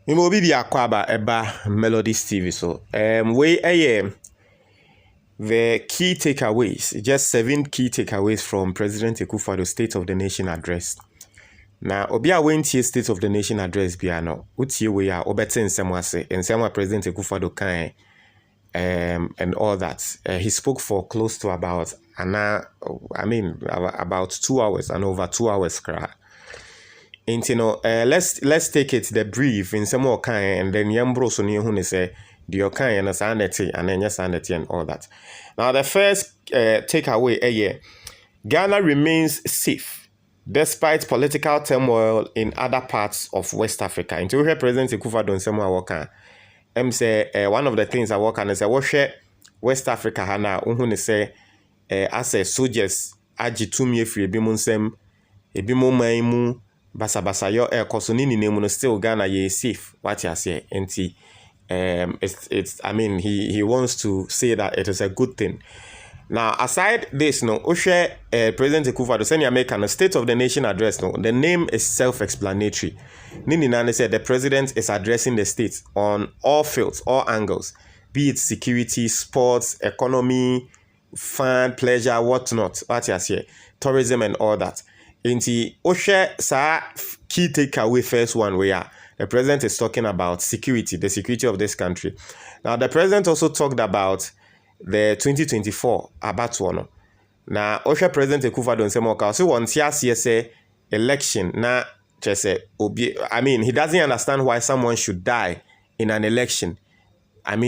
Mimo bi akwaba eba Melodies TV so. The key takeaways, just 7 key takeaways from President Akufo Addo State of the Nation address. Na obi a wentie State of the Nation address bia no, utie we a obete nsɛm ase, nsɛm a President Akufo Addo kan and all that. He spoke for close to about about 2 hours and over 2 hours kra. And let's take it the brief in some more kind and then yambro so near who say the kind and sanity and then sanity and all that. Now the first takeaway Ghana remains safe despite political turmoil in other parts of West Africa. Into President Akufo Addo nsɛm a wɔka say one of the things I work on is I West Africa hana unhu say as a soldiers agitumi efiri ebi mu nsɛm ebi mu man mu basa yo koso ni nemu no still Ghana ye safe what you say enti it's he wants to say that it is a good thing. Now aside this no President Akufo Addo send America no State of the Nation address no the name is self-explanatory. Nini Nane said the president is addressing the state on all fields, all angles, be it security, sports, economy, fun, pleasure, whatnot, what you say, tourism and all that. Inti Oshe sa key takeaway first one where the president is talking about security, the security of this country. Now the president also talked about the 2024 abatuono. Now Oshe President Akufo Addo nsɛm so one say election na just he doesn't understand why someone should die in an election.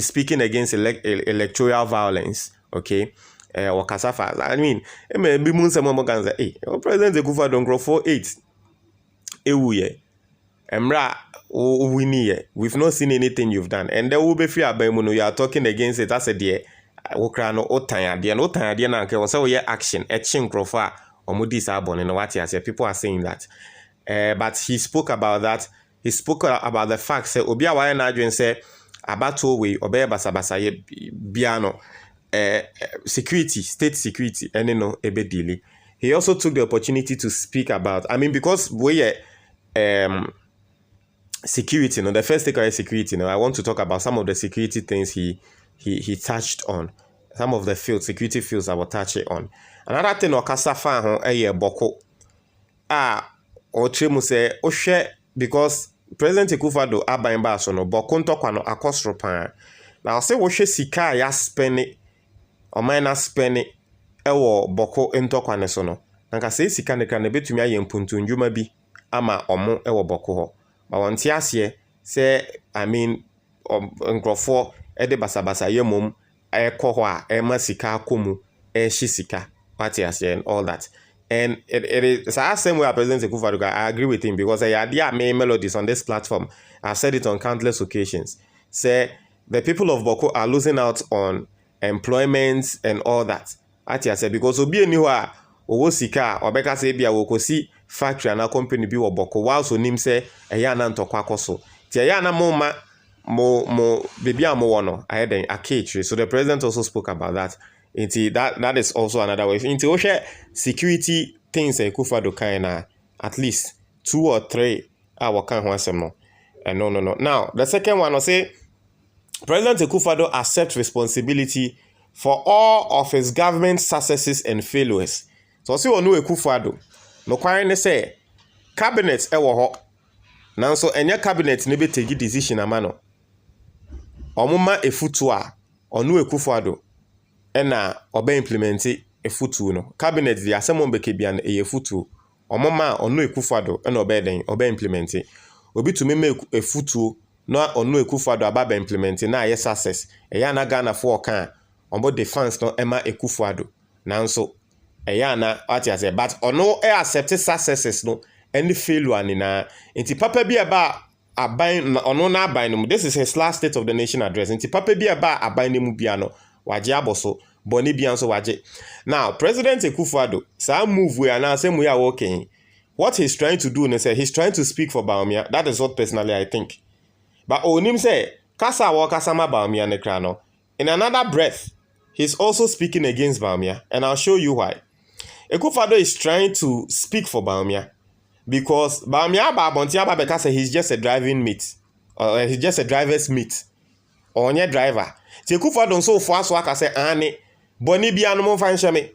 Speaking against electoral violence, okay? Wakasafa. Maybe Munsa Momoganza, President Akufo Addo grow 4-8. Emra, we've not seen anything you've done. And there will be free abemuno. You are talking against it. That's a dear. Wokrano otanya dear, no tanya dear na ke so action, krofa or mudis abon in what you say. People are saying that. But he spoke about that. He spoke about the fact say Obia Waya Nadwin say abato we obey basabasa ye biano. Security, state security, and ebedili. He also took the opportunity to speak about, because we security, the first takeaway is security. I want to talk about some of the security things he touched on, some of the security fields I will touch it on. Another thing, okasafa boko. Ochemu say oshe because President Akufo Addo aban ba so no boko ntokwa no akosro pan. Now say oshe sika ya spend Omaina spend ewo boko ntokwa ne so no. Nanka say sika ne kra na betumi aye mpuntu ndwuma bi ama omo ewo boko ho. Ba wonte ase say nkrofo ede basabasa yemom ekọ ho a ema sika akomu ehye sika party ase and all that. And it is the same way President Akufo Addo. I agree with him because I had many melodies on this platform. I've said it on countless occasions. Say the people of Boko are losing out on employment and all that. I said because obi eniwa owo sika obeka say bia wo kosi factory na company bi wo Boko while so nim say eya na ntokwa akoso. Ti eya na mo baby amowono aheden akechre. So the president also spoke about that. That is also another way. Into Oshe security things Akufo Addo kind at least 2 or 3 hour can no. No. Now the second one will say President Akufo Addo accepts responsibility for all of his government successes and failures. So see onu Akufo Addo. No kware ne say cabinet ewo ho. Now so enya cabinet ne be take decision amano. Omuma efutu a onu Akufo Addo ena oba implementi efutu no cabinet di asemo mbeke bia na efutu omoma onu Akufo Addo ena oba implementi obi tumi me efutu na onu Akufo Addo aba implementi na aye success eya na Ghana for kan ombo defense no ema Akufo Addo nanso eya na what you say but ono accept successes no any failure ni na enti papa bi eba aban ono na aban no this is his last State of the Nation address enti papa bi eba aban mu bia no waje aboso boni bia nso waje. Now President Akufo Addo sa move we na say we are working. What he's trying to do is he's trying to speak for Baumia. That is what personally I think. But onim say kasa wa kasa ma Baumia ne kra no. In another breath he's also speaking against Baumia and I'll show you why. Akufo Addo is trying to speak for Baumia because Baumia ba bontia ba because he's just a driving mate. he's just a driver's mate or onye driver. Ti Akufo Addo so fo aso aka say ane boni bia no momfa nhye me.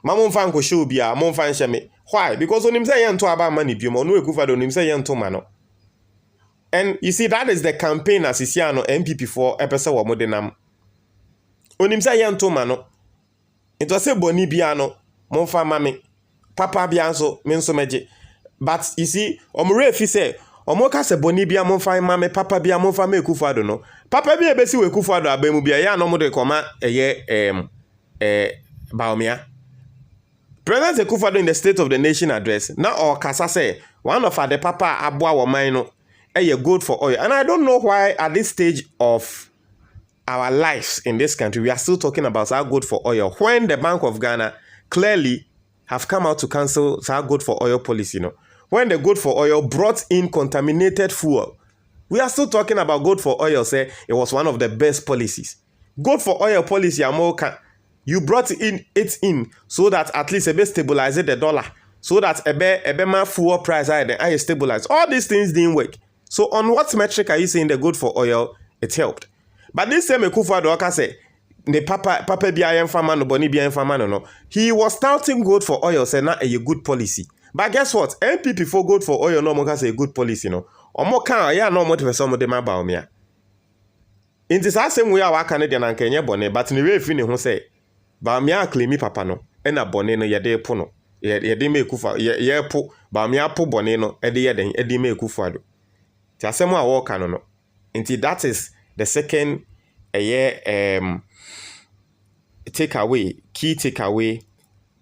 Ma momfa nkwohye obi a momfa nhye me. Why? Because onim say ye nto aba ma ne biom no Akufo Addo onim say ye nto ma no. And you see, that is the campaign as Isiano MPP for epese wo modenam. Onim say ye nto ma no. It was say boni bia no momfa ma me. Papa bia so me nso meje. But you see, omure fi say omoka se boni bia momfa ma me papa bia momfa me Akufo Addo no. Papa bia besi we Akufo Addo abamu bia ya no mo de koma eye Baomia. President Akufo Addo in the State of the Nation address. Now or kasa say one of the papa aboa wo man no good for oil. And I don't know why at this stage of our lives in this country we are still talking about our good for oil when the Bank of Ghana clearly have come out to cancel our good for oil policy, you know. When the good for oil brought in contaminated fuel, we are still talking about good for oil. Say it was one of the best policies. Good for oil policy, you brought it in so that at least a bit stabilize the dollar, so that a bit fuel price I stabilize. All these things didn't work. So on what metric are you saying the good for oil it helped? But this same Akufo Addo say the papa BIM farmer no boni BIM farmer no. He was touting good for oil, say not a good policy. But guess what? MPP for good for oil no more say a good policy no. Omo kan ya no more to some of them about me. In this same way our Canadian and Kenya boni, but ni we fini ho say ba me claim papa no e na boni no ye de po no. Ye de me Akufo ye po ba me apo boni no e de ye den e de me Akufo Addo. Ti asem a wo kan no. Until that is the second key takeaway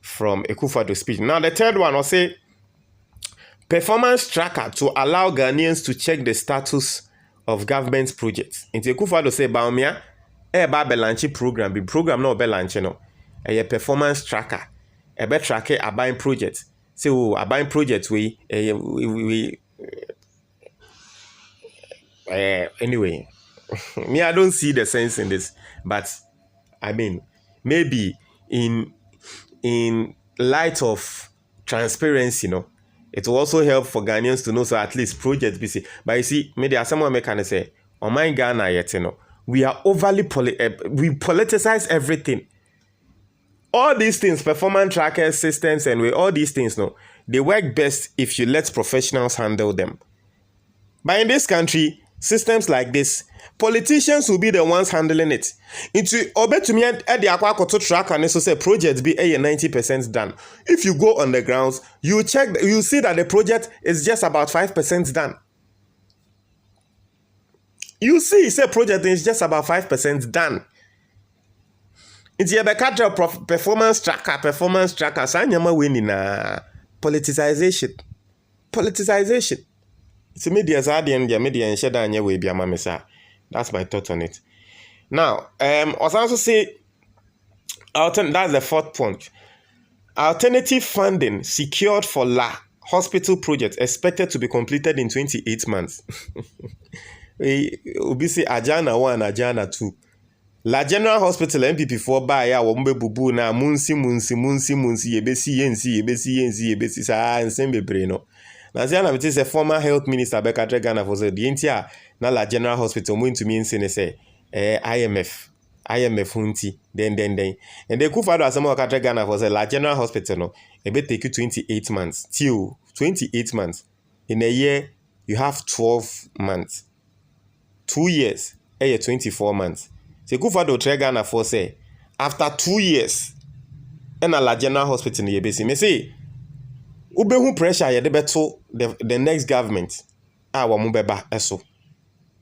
from Akufo Addo's speech. Now the third one will say performance tracker to allow Ghanaians to check the status of government projects. Until Akufo Addo say Baomia ba belanchi program no be lanchi no. Performance tracker. Be track abain project. Say abain project we anyway. Me, I don't see the sense in this, but I mean, maybe in light of transparency, you know, it will also help for Ghanaians to know, so at least projects be see. But you see, maybe as someone may kind of say, "Oh my Ghana, yet you know, we are overly we politicize everything. All these things, performance trackers, systems, and all these things, no, they work best if you let professionals handle them. But in this country, systems like this, politicians will be the ones handling it. Into obetumi at the akwakoto track and so say project be 90% done. If you go on the grounds, you check, you see that the project is just about 5% done. You see, say project is just about 5% done. It's a performance tracker, sanyama winning politicization. It's media media and share that way be a mamesa. That's my thought on it. Now, also say that's the fourth point. Alternative funding secured for La hospital project expected to be completed in 28 months. We say Ajana 1, Ajana 2. La General Hospital MPP 4 by ya wombe bubu na munsi yebesi sa nsembe breno. Na ziana biti se former health minister Beka Ghana for the entia na La General Hospital mo into mean say IMF hunti then and the Akufo Addo asemo Beka Ghana for the La General Hospital no e be take you 28 months till 28 months. In a year you have 12 months. 2 years 24 months. Se Akufo Addo try Ghana for say after 2 years and La General Hospital ye be me say Ubehu pressure ye de beto the next government wa mo beba eso.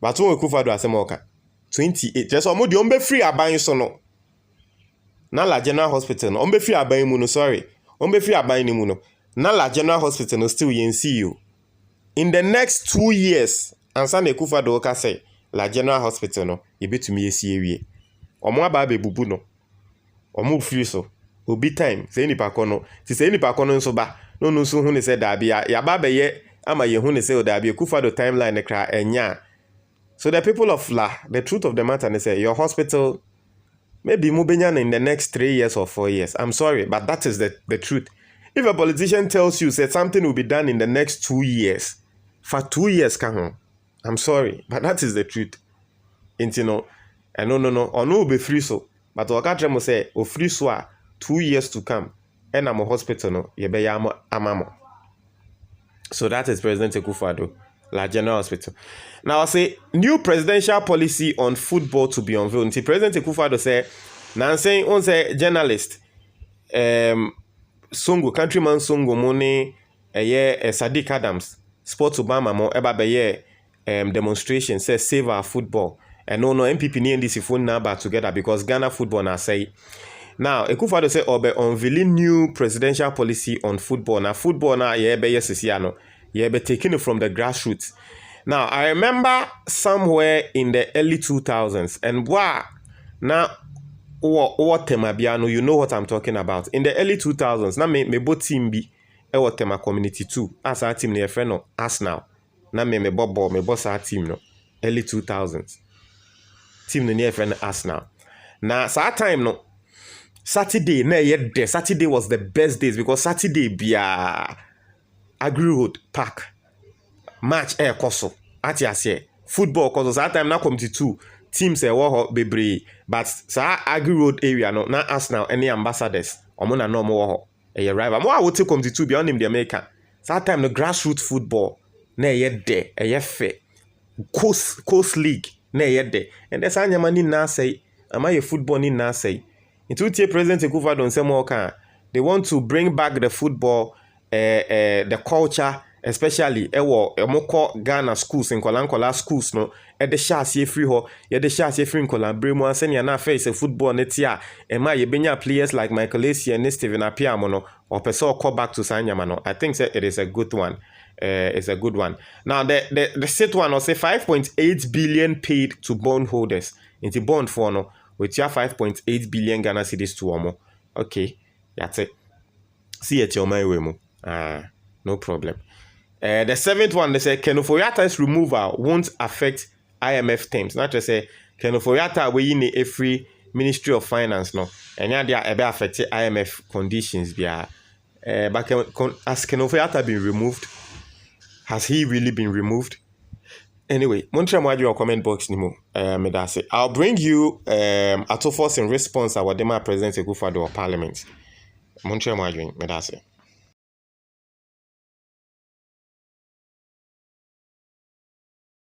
But when Akufo Addo asem oka 28 just omo de ombe free aban so no. Na La General Hospital no ombe free aban mu no sorry. Ombe free aban ni mu no. Na La General Hospital no still yen see you. In the next 2 years ansa na Akufo Addo oka say La General Hospital no ye betumi esi ewie. Omo aba be bubu no. Omo free so. Obi time say nipa kono. Ti say nipa kono nso ba no so hu ne say da bia ya ba be ye ama ye hu ne say da bia Akufo Addo timeline kra enya. So the people of La, the truth of the matter is say your hospital maybe mubenya in the next 3 years or 4 years. I'm sorry, but that is the truth. If a politician tells you say something will be done in the next 2 years, for 2 years can I'm sorry, but that is the truth. Into no, and no, or no be free so. But what I mo say, o free so 2 years to come, and I'm a hospital no, ye be ya amamo. So that is President Akufo Addo, La General Hospital. Now I say new presidential policy on football to be unveiled. Until President Akufo Addo say, now saying on say journalist, Songo, countryman Songo Mone, Sadiq Adams, Sports Obama mo eba be demonstration say save our football. And no MPP ni NDC phone number together because Ghana football now say. Now, Akufo Addo say obe unveiling new presidential policy on football. Now, football now be taking it from the grassroots. Now, I remember somewhere in the early 2000s, and now what Temabiano, you know what I'm talking about. In the early 2000s, now me both team be Tema community too. As our team near friend no as now. Now me bobo me boss our team no early 2000s. Team near friend as now. Now, so time no. Saturday, Saturday was the best days because Saturday be Agri Road Park match air koso. Ati ase football koso. So that time na committee 2 teams wo bebre but sa Agri Road area no na Arsenal any ambassadors omo na no mo wo e rival mo wote committee 2 beyond him the American. So that time the grassroots football na de fe coast league na de and there's anyama ni na say ama ye football ni na say. Into President Akufo Addo say more can they want to bring back the football, the culture, especially emoko Ghana schools in Kolankola schools no. At the chassis free ho, ye the chassis free in Kolan Bremo and send na face a football netia. Ema ye benya players like Michael Essien and Steven Apiamo no or person call back to Sanyamano. I think it is a good one. It's a good one. Now the set one will say 5.8 billion paid to bondholders into bond for no. With your 5.8 billion Ghana cedis to Omo. Okay, that's it. See it your my way mo. No problem. The 7th one, they say Ken Ofori-Attah's removal won't affect IMF terms. Not to say Ken Ofori-Attah we in a free Ministry of Finance no. And yeah, they are affect IMF conditions. But has Ken Ofori-Attah been removed? Has he really been removed? Anyway, your comment box nimo. I'll bring you Atofos in response to what President Akufo Addo Parliament. Medase.